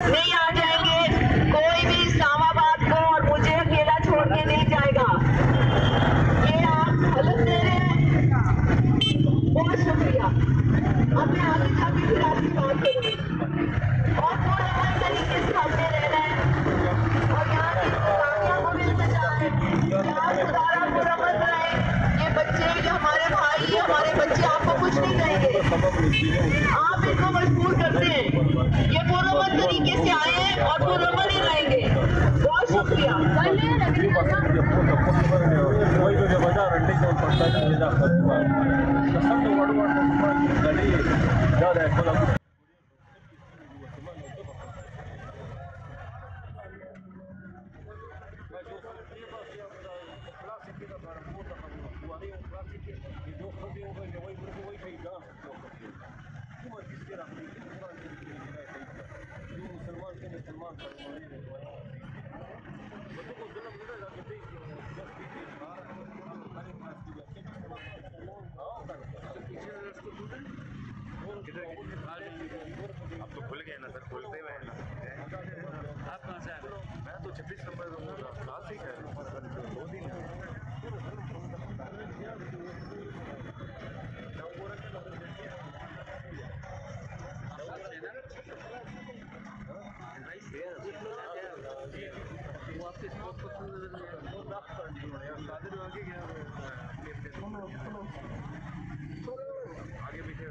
नहीं आ जाएंगे, कोई भी इस्लामाबाद को और मुझे अकेला छोड़ के नहीं जाएगा। ये आप हलफ दे रहे हैं, बहुत शुक्रिया। अब मैं आगे जाके फिर आपकी बात करूंगी और पूरे तरीके से हमने रहना है और यहाँ की इंतजामिया को भी इंतजार है कि आप दोबारा मुरम्मत कराएं। ये बच्चे, ये हमारे भाई, हमारे बच्चे आपको कुछ नहीं कहेंगे, आप इनको मजबूर करते हैं। ये मुरम्मत तरीके से आए हैं और मुरम्मत ही रहेंगे। बहुत शुक्रिया। अब तो खुल गए ना सर, खुलते हुए आप कहाँ से आ रहे? मैं तो 26 नंबर क्लासिक है, 2 दिन है। वो आपके स्पोर्ट पसंद नजर नहीं आया। आगे पीछे